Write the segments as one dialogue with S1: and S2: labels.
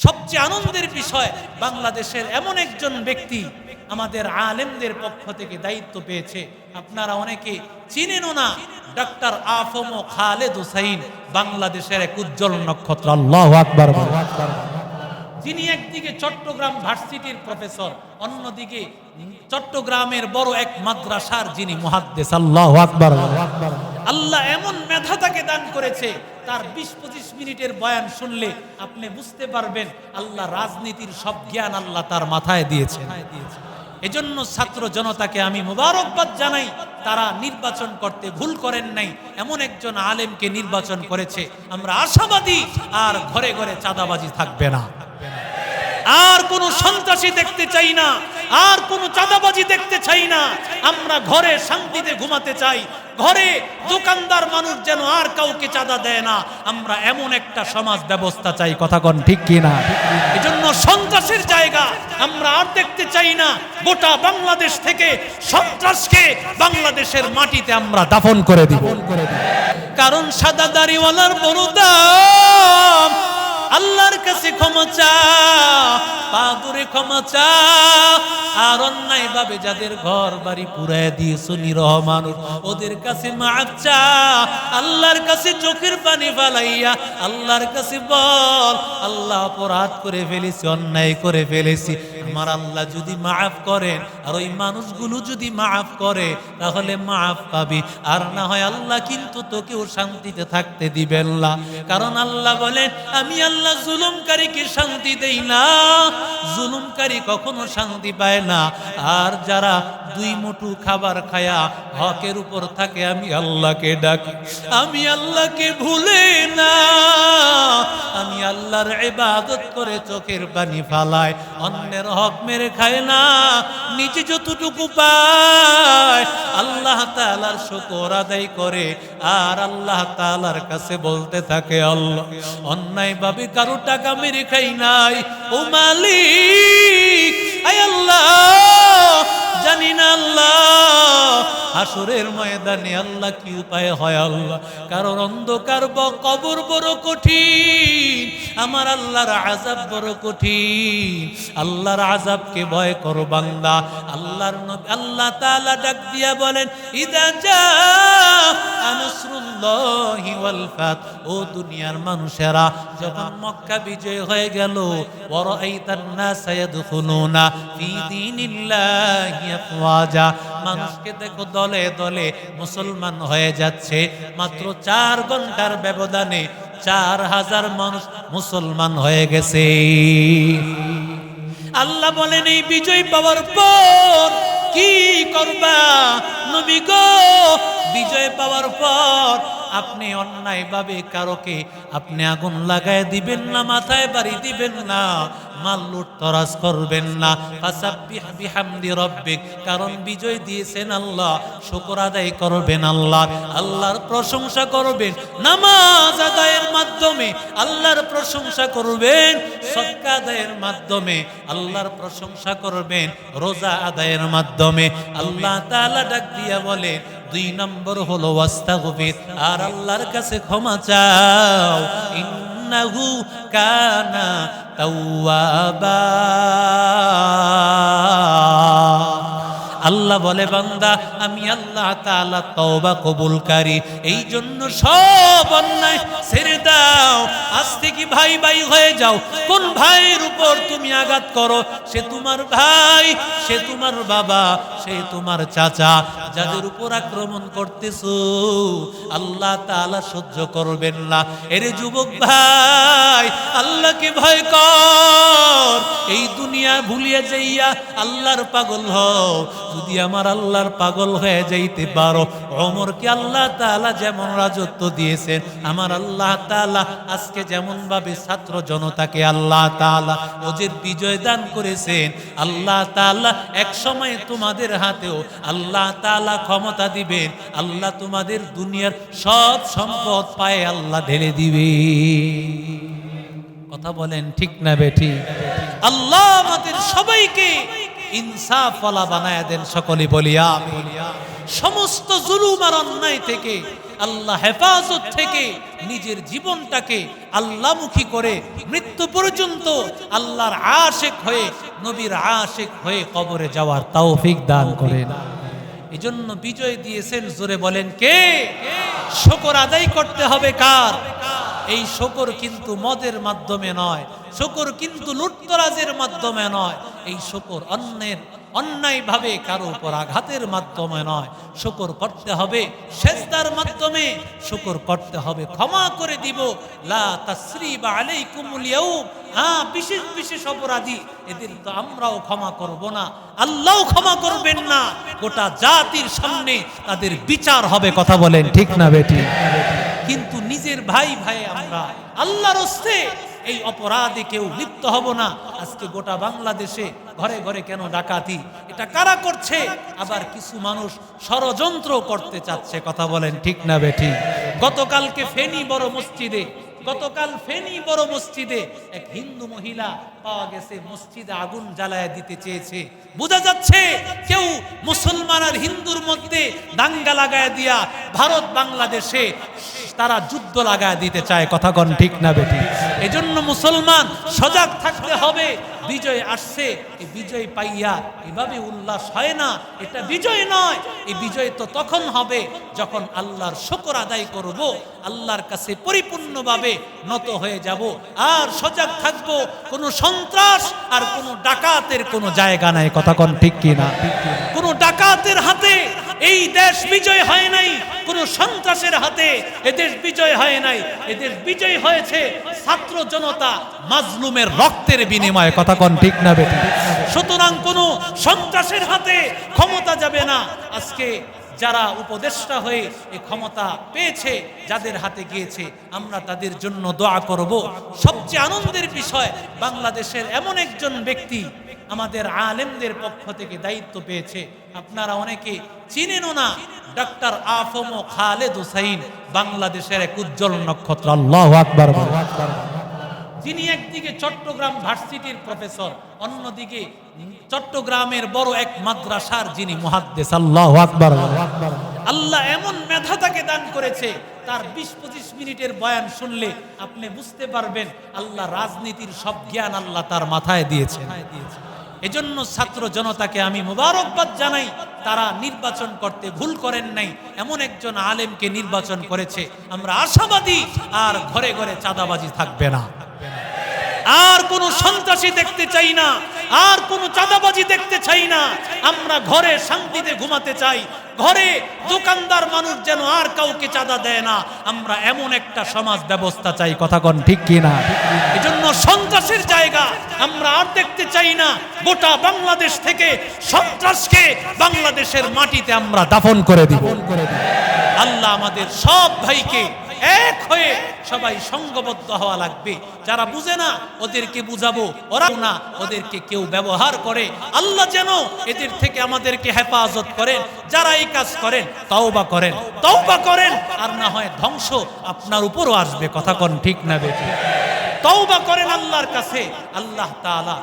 S1: সবচেয়ে আনন্দের বিষয়, বাংলাদেশের এমন একজন ব্যক্তি আমাদের আলেমদের পক্ষ থেকে দায়িত্ব পেয়েছে, আপনারা অনেকে চিনেনও না, ডক্টর আফম খালেদ হুসাইন, বাংলাদেশের এক উজ্জ্বল নক্ষত্র। আল্লাহু আকবার। যিনি একদিকে চট্টগ্রাম ভার্সিটির প্রফেসর, অন্যদিকে চট্টগ্রামের বড় এক মাদ্রাসার যিনি মুহাদ্দিস। আল্লাহু আকবার। আল্লাহ এমন মেধা তাকে দান করেছে, তার ২০-২৫ মিনিটের বয়ান শুনলে আপনি বুঝতে পারবেন আল্লাহ রাজনীতির সব জ্ঞান আল্লাহ তার মাথায় দিয়েছেন। এজন্য ছাত্র জনতাকে আমি মুবারকবাদ জানাই, তারা নির্বাচন করতে ভুল করেন নাই, এমন একজন আলেমকে নির্বাচন করেছে। আমরা আশাবাদী আর ঘরে ঘরে চাঁদাবাজি থাকবে না, আর কোন সন্ত্রাসী দেখতে চাই না, আর কোন চাঁদাবাজি দেখতে চাই না। আমরা ঘরে শান্তিতে ঘুমাতে চাই, ঘরে দোকানদার মানুষ যেন আর কাউকে চাঁদা দেয় না। আমরা এমন একটা সমাজ ব্যবস্থা চাই, কথা কোন ঠিক কিনা? এজন্য সন্ত্রাসের জায়গা আমরা আর দেখতে চাই না। গোটা বাংলাদেশ থেকে সন্ত্রাসকে বাংলাদেশের মাটিতে আমরা দাফন করে দিব। কারণ সাদা দাড়িওয়ালার বড় দাম, আল্লাহর কাছে ক্ষমা চা, পা ধরে ক্ষমা চা। আর অন্যায় ভাবে যাদের ঘর বাড়ি পুরায় দিয়েছো নিরহ মানুষ, ওদের কাছে মাফ চা। আল্লাহর কাছে চোখের পানি ফালাইয়া আল্লাহর কাছে বল, আল্লাহ অপরাধ করে ফেলেছি, অন্যায় করে ফেলেছি, আমার আল্লাহ যদি মাফ করেন আর ওই মানুষগুলো যদি মাফ করে তাহলে মাফ পাবি, আর না হয় আল্লাহ কিন্তু তোকেও শান্তিতে থাকতে দিবেন না। কারণ আল্লাহ বলেন আমি আল্লাহ জুলুমকারীকে শান্তি দেই না, জুলুমকারী কখনো শান্তি পায় না। আর যারা দুই মুঠো খাবার খায়া হকের উপর থাকে আমি আল্লাহকে ডাকি, আমি আল্লাহকে ভুলে না, আমি আল্লাহর ইবাদত করে চোখের পানি ফালায়, অন্যের হক মেরে খায় না, নিজে যতটুকু পায় আল্লাহ তাআলার শুকর আদায় করে। আর আল্লাহ তাআলার কাছে বলতে থাকে আল্লাহ অন্যায় ভাবে কারো টাকা মেরে খাই নাই, ও মালিক আয় আল্লাহ জানি না আল্লাহ হাসরের ময়দানে আল্লাহ কি উপায় হয় আল্লাহ, কারণ অন্ধকার কবর বড় কঠিন, আমার আল্লাহর আযাব বড় কঠিন। আল্লাহর আযাবকে ভয় করো বান্দা। আল্লাহর নবী আল্লাহ তাআলা ডাক দিয়া বলেন ইদা জাআ নাসরুল্লাহি ওয়াল ফাত, ও দুনিয়ার মানুষেরা যখন মক্কা বিজয় হয়ে গেল, ওয়া রাআইতান নাসা ইয়াদখুলুনা ফি দীনিল্লাহি আফওয়াজা, মানুষকে দেখো দলে দলে মুসলমান হয়ে যাচ্ছে। মাত্র 4 ঘন্টার ব্যবধানে 4000 মানুষ মুসলমান হয়ে গেছে। আল্লাহ বলেন এই বিজয় পাওয়ার পর কি করবা নবী গো? বিজয় পাওয়ার পর আপনি অন্যায় ভাবে কারোকে আপনি আগুন লাগায় দিবেন না, মাথায় বাড়ি দিবেন না, মাল লুটতরাজ করবেন না। ফাসাব্বিহ বিহামদি রাব্বিক, কারণ বিজয় দিয়েছেন আল্লাহ, শুকর আদায় করবেন আল্লাহ, আল্লাহর প্রশংসা করবেন, নামাজ আদায়ের মাধ্যমে আল্লাহর প্রশংসা করবেন, সদকা আদায়ের মাধ্যমে আল্লাহর প্রশংসা করবেন, রোজা আদায়ের মাধ্যমে। আল্লাহ তাআলা ডাক দিয়া বলে 2 নম্বর হলো ওয়াস্তাগফির, আর আল্লাহর কাছে ক্ষমা চাও, ইন্নাহু কানা তাওয়াবা। আল্লাহ বলে বান্দা আমি আল্লাহ তাআলা তওবা কবুলকারী, এই জন্য সব অন্যায় ছেড়ে দাও। আজ থেকে ভাই ভাই হয়ে যাও। কোন ভাইয়ের উপর তুমি আঘাত করো, সে তোমার ভাই, সে তোমার বাবা, সে তোমার চাচা, যাদের উপর আক্রমণ করতেছো আল্লাহ তাআলা সহ্য করবেন না। এরে যুবক ভাই আল্লাহকে ভয় কর, এই দুনিয়া ভুলিয়ে যাইয়া আল্লাহর পাগল হও। যদি আমার আল্লাহর পাগল হয়ে যাইতে পারো, ওমরকে আল্লাহ তাআলা যেমন রাজত্ব দিয়েছেন, আমার আল্লাহ তাআলা আজকে যেমন ভাবে ছাত্র জনতাকে আল্লাহ তাআলা ওদের বিজয় দান করেছেন, আল্লাহ তাআলা এক সময় তোমাদের হাতেও আল্লাহ তাআলা ক্ষমতা দিবেন। আল্লাহ তোমাদের দুনিয়ার সব সম্পদ পায়ে আল্লাহ ঢেলে দিবে। কথা বলেন ঠিক না বেঠিক? আল্লাহ আমাদের সবাইকে ইনসাফ ওয়ালা বানায়া দেন, সকলে বলি আমিন। সমস্ত জুলুম আর অন্যায় থেকে আল্লাহ হেফাজত থেকে নিজের জীবনটাকে আল্লাহমুখী করে মৃত্যু পর্যন্ত আল্লাহর আশিক হয়ে নবীর আশিক হয়ে কবরে যাওয়ার তৌফিক দান করেন। এজন্য বিজয় দিয়েছেন, জোরে বলেন কে? শুকর আদায় করতে হবে কার? এই শুকর কিন্তু মদের মাধ্যমে নয়, শুকর কিন্তু লুটতরাজের মাধ্যমে নয়, এই শুকর অন্যায়ভাবে কারো উপর আঘাতের মাধ্যমে নয়, শুকর করতে হবে সেজদার মাধ্যমে, শুকর করতে হবে ক্ষমা করে দিব। লা তাসরিবা আলাইকুমুল ইয়াউম, বিশেষ বিশেষ অপরাধী এদের তো আমরাও ক্ষমা করব না, আল্লাহও ক্ষমা করবেন না, গোটা জাতির সামনে তাদের বিচার হবে। কথা বলেন ঠিক না বেটি? কিন্তু নিজের ভাই ভাই আমরা আল্লাহর হস্তে এই অপরাধে কেউ লিপ্ত হব না। আজকে গোটা বাংলাদেশে ঘরে ঘরে কেন ডাকাতি? এটা কারা করছে? আবার কিছু মানুষ ষড়যন্ত্র করতে চাচ্ছে। কথা বলেন ঠিক না বেটি? গতকাল ফেনী বড় মসজিদে এক হিন্দু মহিলা পাওয়া গেছে, মসজিদে আগুন জ্বালায় দিতে চেয়েছে। বোঝা যাচ্ছে কেউ মুসলমান আর হিন্দুর মধ্যে দাঙ্গা লাগায় দিয়া ভারত বাংলাদেশে তারা যুদ্ধ লাগায় দিতে চায়। কথা কন ঠিক না বেটি? এজন্য মুসলমান সজাগ থাকতে হবে। বিজয় আসছে, এই বিজয় পাইয়া এভাবে উল্লাস হয় না, এটা বিজয় নয়। এই বিজয় তো তখন হবে যখন আল্লাহর শুকর আদায় করব, আল্লাহর কাছে পরিপূর্ণভাবে নত হয়ে যাব আর সজাগ থাকব। কোনো সন্ত্রাস আর কোনো ডাকাতের কোনো জায়গা নাই। কথা কোন ঠিক কি না? কোনো ডাকাতের হাতে এই দেশ বিজয় হয় নাই, কোনো সন্ত্রাসের হাতে এদেশ বিজয় হয় নাই। এদেশ বিজয় হয়েছে ছাত্র জনতা মাজলুমের রক্তের বিনিময়ে। কথা কোন ঠিক না বেটি? সুতরাং কোনো সন্ত্রাসের হাতে ক্ষমতা যাবে না। আজকে যারা উপদেষ্টা হয়ে এই ক্ষমতা পেয়েছে, যাদের হাতে গিয়েছে, আমরা তাদের জন্য দোয়া করব। সবচেয়ে আনন্দের বিষয়, বাংলাদেশের এমন একজন ব্যক্তি আমাদের আলেমদের পক্ষ থেকে দায়িত্ব পেয়েছে। আপনারা অনেকে চিনেনও না, ডক্টর আফম খালেদ হুসাইন, বাংলাদেশের এক উজ্জ্বল নক্ষত্র। আল্লাহু আকবার। যিনি একদিকে চট্টগ্রাম ভার্সিটির প্রফেসর, অন্যদিকে চট্টগ্রামের বড় এক মাদ্রাসার যিনি মুহাদ্দিস। আল্লাহু আকবার। আল্লাহ এমন মেধা তাকে দান করেছে, তার ২০-২৫ মিনিটের বয়ান শুনলে আপনি বুঝতে পারবেন আল্লাহ রাজনীতির সব জ্ঞান আল্লাহ তার মাথায় দিয়েছেন। এজন্য ছাত্র জনতাকে আমি মুবারকবাদ জানাই, তারা নির্বাচন করতে ভুল করেন নাই, এমন একজন আলেমকে নির্বাচন করেছে। আমরা আশাবাদী আর ঘরে ঘরে চাঁদাবাজি থাকবে না, আর কোন সন্ত্রাসী দেখতে চাই না, আর কোন চাঁদাবাজি দেখতে চাই না। আমরা ঘরে শান্তিতে ঘুমাতে চাই, ঘরে দোকানদার মানুষ যেন আর কাউকে চাঁদা দেয় না। আমরা এমন একটা সমাজ ব্যবস্থা চাই। কথা কন ঠিক কি না? এজন্য সন্ত্রাসের জায়গা আমরা আর দেখতে চাই না। গোটা বাংলাদেশ থেকে সন্ত্রাসকে বাংলাদেশের মাটিতে আমরা দাফন করে দিব। আল্লাহ আমাদের সব ভাইকে এক হয়ে সবাই সংঘবদ্ধ হওয়া লাগবে। যারা বুঝে না ওদেরকে বুঝাবো, ওরা না ওদেরকে কেউ ব্যবহার করে, আল্লাহ যেন এদের থেকে আমাদেরকে হেফাজত করেন। যারা এই কাজ করেন তওবা করেন, আর না হয় ধ্বংস আপনার উপরও আসবে। কথা কোন ঠিক না বেটি? তওবা করেন আল্লাহর কাছে। আল্লাহ তাআলা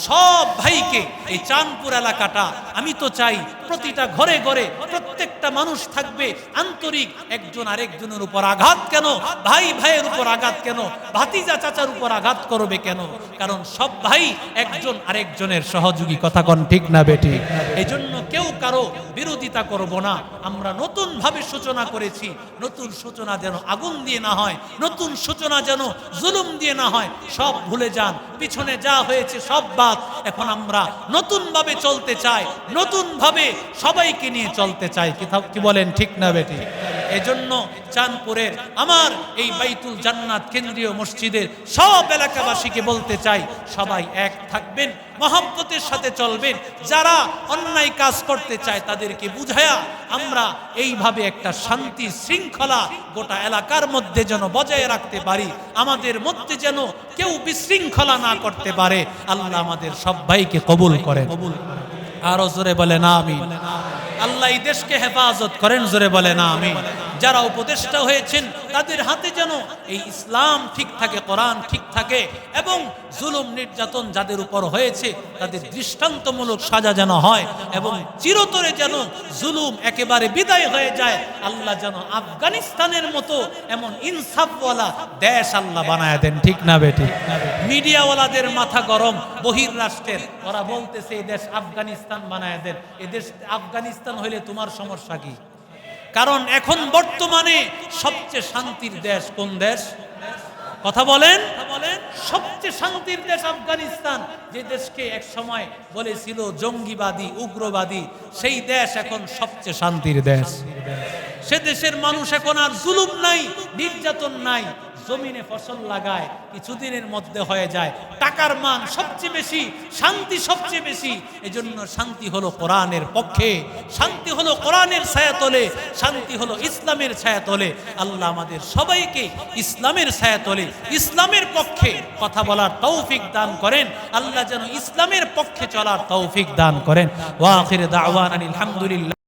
S1: সব ভাইকে, এই চাঁদপুর এলাকাটা আমি তো চাই প্রতিটা ঘরে ঘরে প্রত্যেকটা মানুষ থাকবে আন্তরিক। একজন আরেকজনের উপর আঘাত কেন? ভাই ভাইয়ের উপর আঘাত কেন? ভাতিজা চাচার উপর আঘাত করবে কেন? কারণ সব ভাই একজন আরেকজনের সহযোগী। কথা কোন ঠিক না বেটি? এজন্য কেউ কারো বিরোধিতা করব না। আমরা নতুন ভাবে সূচনা করেছি, নতুন সূচনা যেন আগুন দিয়ে না হয়, নতুন সূচনা যেন জুলুম দিয়ে না হয়। সব ভুলে যান, পিছনে যা হয়েছে সব বাদ। এখন আমরা নতুন ভাবে চলতে চাই, নতুন ভাবে সবাইকে নিয়ে চলতে চাই। কি বলেন ঠিক না বেটি? এজন্য চাঁদপুরের আমার এই বাইতুল জান্নাত কেন্দ্রীয় মসজিদের সব এলাকাবাসীকে বলতে চাই, সবাই এক থাকবেন, মহব্বতের সাথে চলবেন। যারা অন্যায় কাজ করতে চায় তাদেরকে বুঝায়া আমরা এইভাবে একটা শান্তি শৃঙ্খলা গোটা এলাকার মধ্যে যেন বজায় রাখতে পারি। আমাদের মধ্যে যেন কেউ বিশৃঙ্খলা না করতে পারে। আল্লাহ আমাদের সবাইকে কবুল করেন। আরো জোরে বলেন আমিন। আল্লাহ এই দেশকে হেফাজত করেন, জোরে বলেন আমিন। যারা উপদেষ্টা হয়েছেন তাদের হাতে যেন এই ইসলাম ঠিক থাকে, কোরআন ঠিক থাকে, এবং জুলুম নির্যাতন যাদের উপর হয়েছে তাদের দৃষ্টান্তমূলক সাজা যেন হয়, এবং চিরতরে যেন জুলুম একেবারে বিদায় হয়ে যায়। আল্লাহ যেন আফগানিস্তানের মতো এমন ইনসাফওয়ালা দেশ আল্লাহ বানায় দেন, ঠিক না বেটি? মিডিয়াওয়ালাদের মাথা গরম, বহির রাষ্ট্রের, ওরা বলতেছে এই দেশ আফগানিস্তান বানায় দেন। এদেশ আফগানিস্তান হইলে তোমার সমস্যা কি? কারণ এখন বর্তমানে সবচেয়ে শান্তির দেশ কোন দেশ? কথা বলেন। সবচেয়ে শান্তির দেশ আফগানিস্তান, যে দেশকে এক সময় বলেছিল জঙ্গিবাদী, উগ্রবাদী, সেই দেশ এখন সবচেয়ে শান্তির দেশ। সে দেশের মানুষ এখন আর জুলুম নাই, নির্যাতন নাই, জমিনে ফসল লাগায়, কিছুদিনের মধ্যে হয়ে যায়, টাকার মান সবচেয়ে বেশি, শান্তি সবচেয়ে বেশি। এজন্য শান্তি হলো কোরআনের পক্ষে, শান্তি হলো কোরআনের ছায়াতলে, শান্তি হলো ইসলামের ছায়াতলে। আল্লাহ আমাদের সবাইকে ইসলামের ছায়াতলে, ইসলামের পক্ষে কথা বলার তৌফিক দান করেন। আল্লাহ যেন ইসলামের পক্ষে চলার তৌফিক দান করেন। ওয়া আখির দাওয়ানা আলহামদুলিল্লাহ।